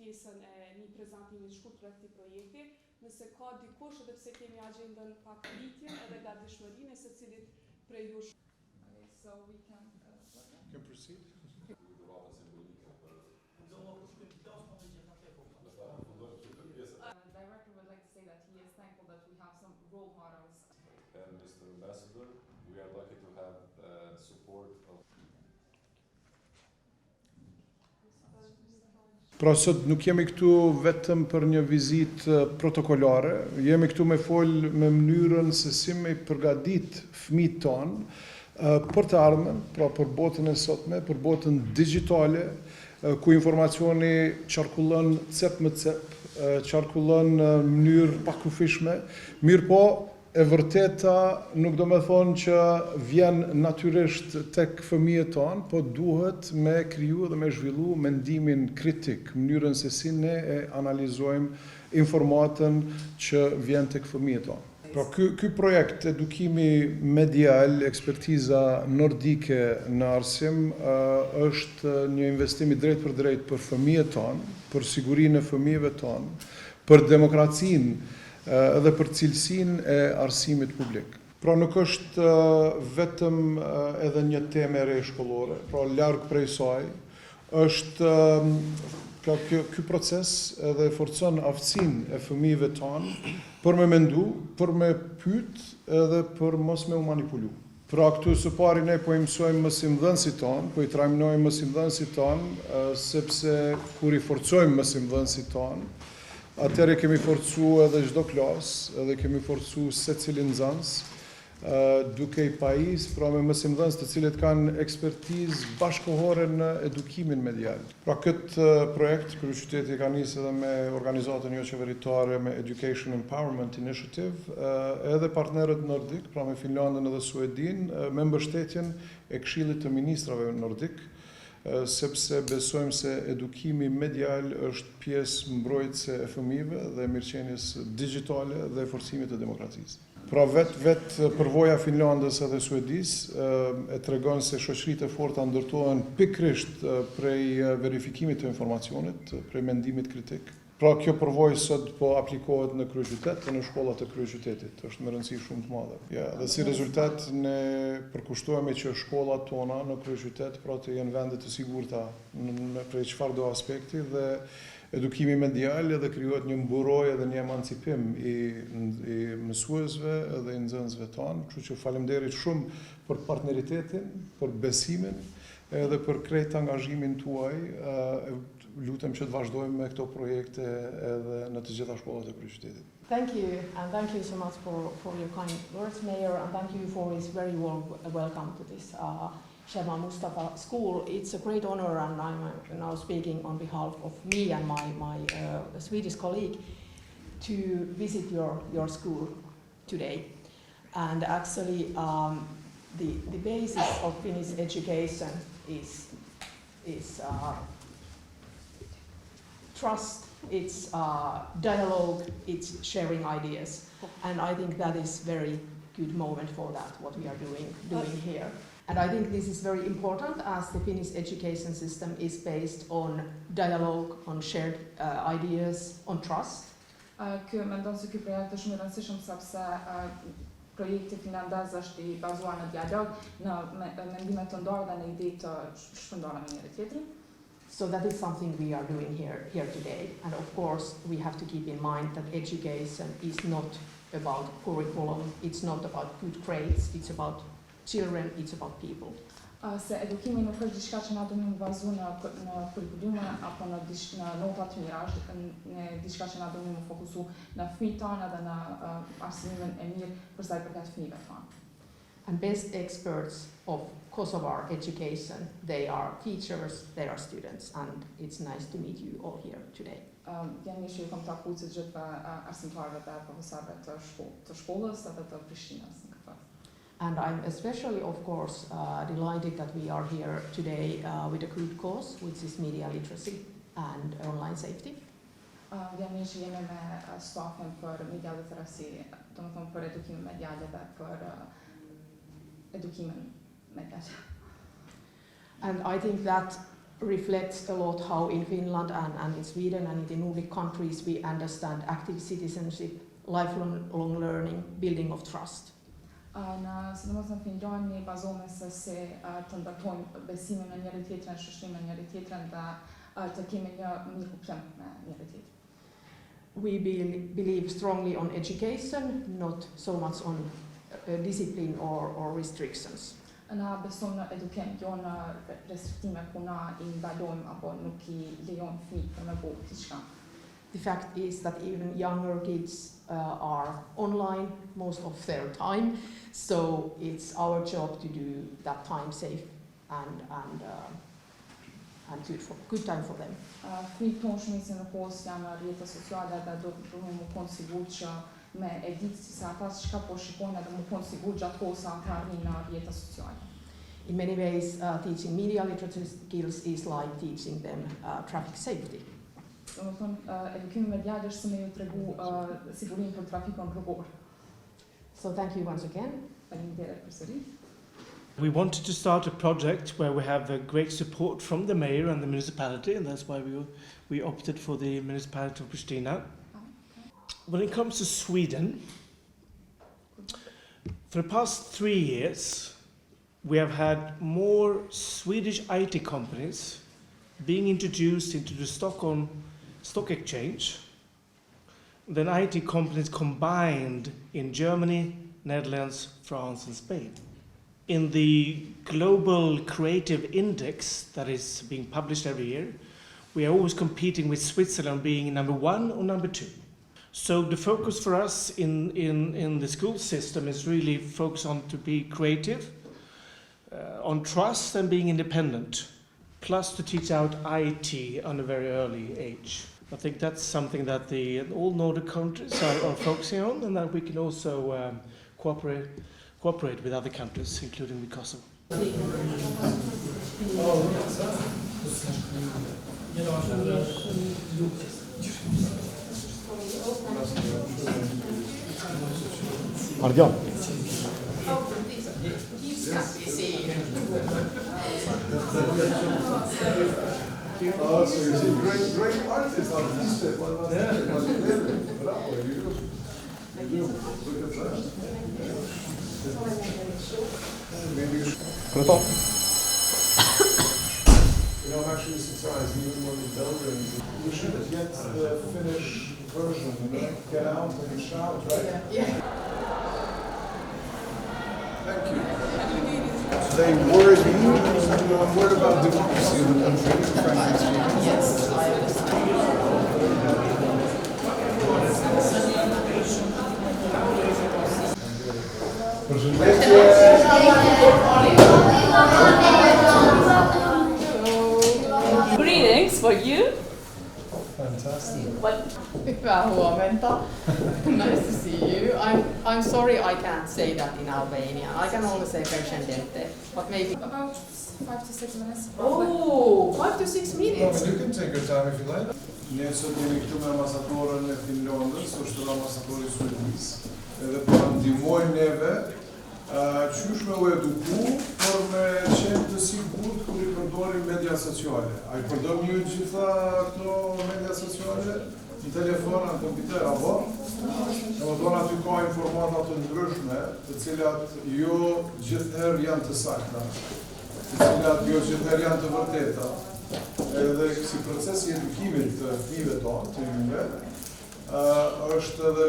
pjesën e një prezantimi të shkurtër të këtij projekti, nëse ka dikush edhe pse kemi agjendën pak rritjen edhe gatishmërinë e secilit prej jush. So we can proceed. Director would like to say that he is thankful that we have some role models. And Mr. Ambassador, we are lucky to have support of. Pra sot nuk jemi këtu vetëm për një vizitë protokolare, jemi këtu me fol me mënyrën se si me përgadit fëmijët tonë për të ardhmen, pra për botën e sotme, për botën digjitale, ku informacioni qarkullon cep me cep, qarkullon në mënyrë pakufishme, mirë po e vërteta nuk do me thonë që vjen natyrisht tek fëmijët tonë, po duhet me kriju dhe me zhvillu mendimin kritik, mënyrën se si ne e analizojmë informatën që vjen tek fëmijët tonë. Pra, ky projekt edukimi medial, ekspertiza nordike në arsim, është një investim i drejt për fëmijët tonë, për sigurinë e fëmijëve tonë, për demokracinë edhe për cilësinë e arsimit publik. Pra nuk është vetëm edhe një temë e re shkollore, pra larg prej saj, është ky proces edhe forcon aftësinë e fëmijëve tonë për me mendu, për me pyet edhe për mos me u manipulu. Pra këtu së pari ne po i mësojmë mësimdhënësit tonë, po i trajnojmë mësimdhënësit tonë, sepse kur i forcojmë mësimdhënësit tonë, atëherë kemi forcu edhe çdo klasë, edhe kemi forcu secilin nxënës, duke i pajis, pra me mësimdhënës të cilët kanë ekspertizë bashkëkohore në edukimin medial. Pra këtë projekt, kryeqyteti ka nisë edhe me organizatën jo qeveritare, me Education Empowerment Initiative, edhe partnerët nordik, pra me Finlandën edhe Suedin, me mbështetjen e Këshillit të Ministrave nordik, sepse besojmë se edukimi medial është pjesë mbrojtëse e fëmijëve dhe mirëqenies digjitale dhe forcimit të demokracisë. Pra vetë përvoja Finlandës edhe Suedis e tregon se shoqëritë e forta ndërtohen pikërisht prej verifikimit të informacionit, prej mendimit kritik. Pra kjo përvojë sot po aplikohet në kryeqytet dhe në shkollat e kryeqytetit, është me rëndësi shumë të madhe. Dhe si rezultat ne përkushtohemi që shkollat tona në kryeqytet pra të jenë vende të sigurta prej çfarëdo aspekti dhe edukimi medial edhe krijohet një mburojë dhe një emancipim i mësuesve dhe i nxënësve tonë, kështu që faleminderit shumë për partneritetin, për besimin edhe për krejt angazhimin tuaj. Lutem që të vazhdojmë me këto projekte edhe në të gjitha shkollat e kryeqytetit. Thank you, and thank you so much for your kind words, Mayor, and thank you for this very warm welcome to this Shema Mustafa School. It's a great honor, and I'm now speaking on behalf of me and my Swedish colleague to visit your school today. And actually, the basis of Finnish education is trust, it's dialogue, it's sharing ideas. And I think that is very good moment for that, what we are doing here. And I think this is very important as the Finnish education system is based on dialogue, on shared ideas, on trust. Mendon se ky projekt është shumë i rëndësishëm sepse projekti finlandez është i bazuar në dialog, në mendime të ndara dhe në ide të shpërndara me njëri tjetrin. So that is something we are doing here today. And of course, we have to keep in mind that education is not about curriculum, it's not about good grades, it's about children, it's about people. Se edukimi nuk është diçka që na duhet të bazu në kurrikulume apo në nota të mira, është diçka që na duhet të fokusu në fëmijët tonë dhe në arsimin e mirë për sa i përket fëmijëve tonë. And best experts of Kosovar education, they are teachers, they are students, and it's nice to meet you all here today. Jam mirë që ju kam takuar të gjithë arsimtarëve dhe profesorëve të shkollës edhe të Prishtinës në këtë. And I'm especially, of course, delighted that we are here today with a good cause, which is media literacy and online safety. Jam mirë që jemi me stafin për media literacy, domethënë për edukimin medial dhe për edukimin medial. And I think that reflects a lot how in Finland and in Sweden and in the Nordic countries we understand active citizenship, lifelong learning, building of trust. Sidomos në Finland ne bazohemi se si të ndërtojmë besimin në njëri tjetrin, shoqërinë me njëri tjetrin dhe të kemi një mirëkuptim me njëri tjetrin. We believe strongly on education, not so much on discipline or restrictions. Na besojmë në edukim, jo në restriktime ku na I ndalojmë apo nuk I lejojmë fëmijët të bëjnë diçka. The fact is that even younger kids are online most of their time, so it's our job to do that time safe and good time for them. Fëmijët tonë shumicën e kohës janë në rrjetet sociale dhe duhet më konë sigurt që me e ditë se ata çka po shikojnë edhe më konë sigurt gjatë kohës sa ata arrin në rrjetet sociale. In many ways, teaching media literacy skills is like teaching them traffic safety. Edukimi medial është me ju tregu sigurinë për trafikun rrugor. So thank you once again. Faleminderit përsëri. We wanted to start a project where we have great support from the mayor and the municipality, and that's why we opted for the municipality of Pristina. When it comes to Sweden, for the past 3 years, we have had more Swedish IT companies being introduced into the Stockholm Stock Exchange than IT companies combined in Germany, Netherlands, France and Spain. In the Global Creative Index that is being published every year, we are always competing with Switzerland being number 1 or number 2. So the focus for us in the school system is really focus on to be creative, on trust and being independent, plus to teach out IT on a very early age. I think that's something that all Nordic countries are focusing on, and that we can also cooperate with other countries, including with Kosovo. Ardian. Oh, so you're a great artist, artiste. Bravo, you do. Look at that. Maybe you should. I'm actually surprised, even when in Belgrade, we should get the Finnish version, get out and shout, right? Yeah. Thank you. They worry me, I'm worried about democracy in the country, frankly speaking. Yes, I Greetings for you. Fantastic. Hyvää huomenta. Nice to see you. I'm sorry I can't say that in Albanian. I can only say precedente, but maybe About 5 to 6 minutes. Oh, 5 to 6 No, minutes. but you can take your time if you like. Ne sot jemi këtu me ambasadorën e Finlandës, është edhe ambasadori suedis. Edhe po na ndihmojnë neve qysh me u eduku, por me qenë të sigurt kur I përdorim media sociale. A I përdorni ju gjitha këto media sociale? Në telefon, në kompjuter, apo? Domethënë aty ka informata të ndryshme, të cilat jo gjithherë janë të sakta, të cilat jo gjithherë janë të vërteta. Edhe si procesi edukimit të fëmijëve tonë, të juve, është edhe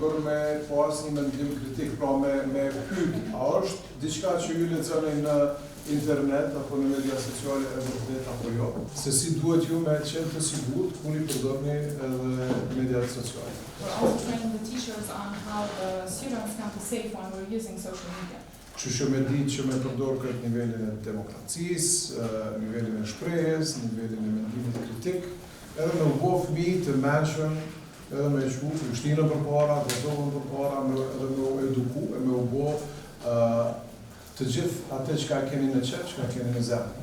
për me pas një mendim kritik, pra me pyet, a është diçka që ju lexoni në internet apo në media sociale e vërtet apo jo? Se si duhet ju me qenë të sigurt kur I përdorni edhe mediat sociale? We're also training the teachers on how the students can be safe when we're using social media. Që me ditë që me përdor këtë nivelin e demokracisë, nivelin e shprehjes, nivelin e mendimit kritik, edhe me u bë fëmijë të mençur, edhe me qu Prishtinën përpara, Kosovën përpara, edhe me u eduku, e me u bë të gjithë atë që keni në qef, që keni në zemër.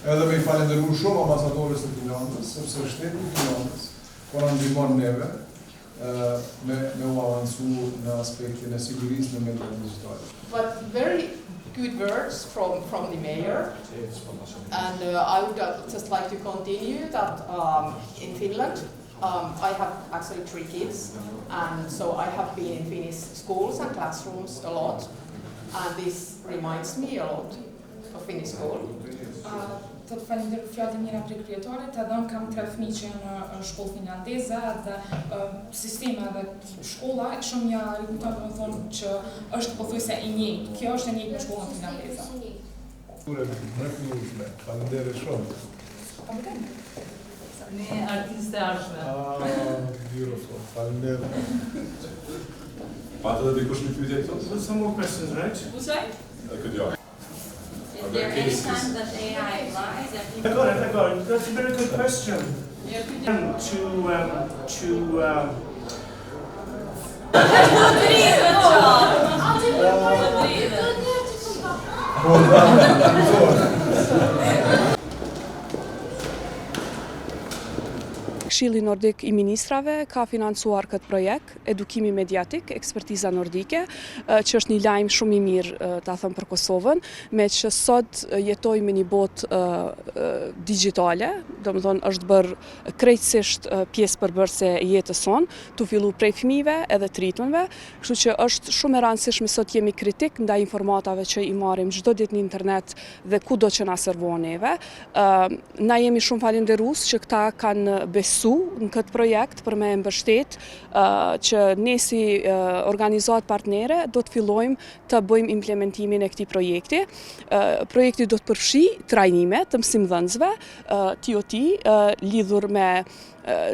Edhe me I falenderu shumë ambasadorës të Finlandës, sepse shteti I Finlandës po na ndihmon neve me u avancu në aspektin e sigurisë në mediat digjitale. But very good words from the mayor. And I would just like to continue that in Finland, I have actually 3 kids, and so I have been in Finnish schools and classrooms a lot, and this reminds me a lot of Finnish school. Të të falenderoj fjalët e mira për kryetarit, edhe unë kam 3 fëmijë që në shkollë finlandeze dhe sistema dhe shkolla shumë ja rikujton domethënë që është pothuajse e njëjtë. Kjo është e njëjtë me shkollën finlandeze. Faleminderit shumë. Ne artiste arshme. Beautiful. Faleminderit. Patë dhe dikush një pyetje këto? There's some more questions, right? Këtë jo. Is there any time that AI applies that I got it. That's a very good question. Këshilli Nordik I Ministrave ka financuar këtë projekt, edukimi mediatik, ekspertiza nordike, që është një lajm shumë I mirë, ta them për Kosovën, me që sot jetojmë në një botë digjitale, domethënë është bërë krejtësisht pjesë përbërëse e jetës sonë, tu fillu prej fëmijëve edhe të rritunve, kështu që është shumë e rëndësishme sot jemi kritik ndaj informatave që I marrim çdo ditë në internet dhe kudo që na servohen neve. Na jemi shumë falënderues që këta kanë besuar në këtë projekt për me mbështet që ne si organizat partnere do të fillojmë të bëjmë implementimin e këtij projekti. Projekti do të përfshi trajnime të mësimdhënësve, TOT, lidhur me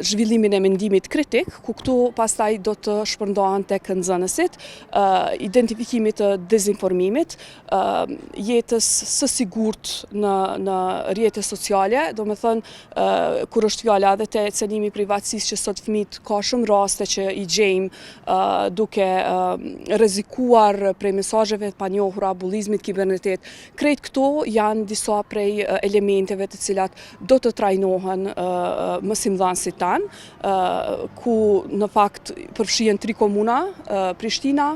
zhvillimin e mendimit kritik, ku këtu pastaj do të shpërndahen tek nxënësit, identifikimit të dezinformimit, jetës së sigurt në rrjete sociale, domethënë kur është fjala edhe te cenimi I privatësisë që sot fëmijët ka shumë raste që I gjejmë duke rrezikuar prej mesazheve të panjohura, bullizmit kibernetik. Krejt këto janë disa prej elementeve të cilat do të trajnohen mësimdhënësit tanë, ku në fakt përfshihen 3 komuna, Prishtina,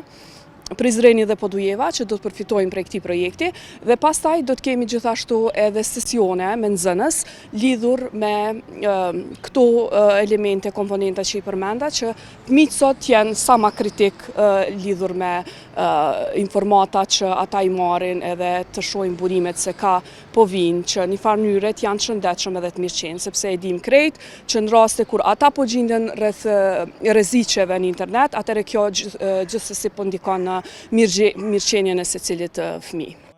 Prizreni dhe Podujeva, që do të përfitojnë prej këtij projekti, dhe pastaj do të kemi gjithashtu edhe sesione me nxënës lidhur me këto elemente, komponente që I përmenda, që fëmijët sot janë sa ma kritik lidhur me informata që ata I marrin edhe të shohin burimet se ka po vinë, që një farë mënyre janë të shëndetshëm edhe të mirëqenë, sepse e dim krejt që në raste kur ata po gjenden rreth rreziqeve në internet, atëherë kjo gjithsesi po ndikon në mirëqenien e secilit fëmijë.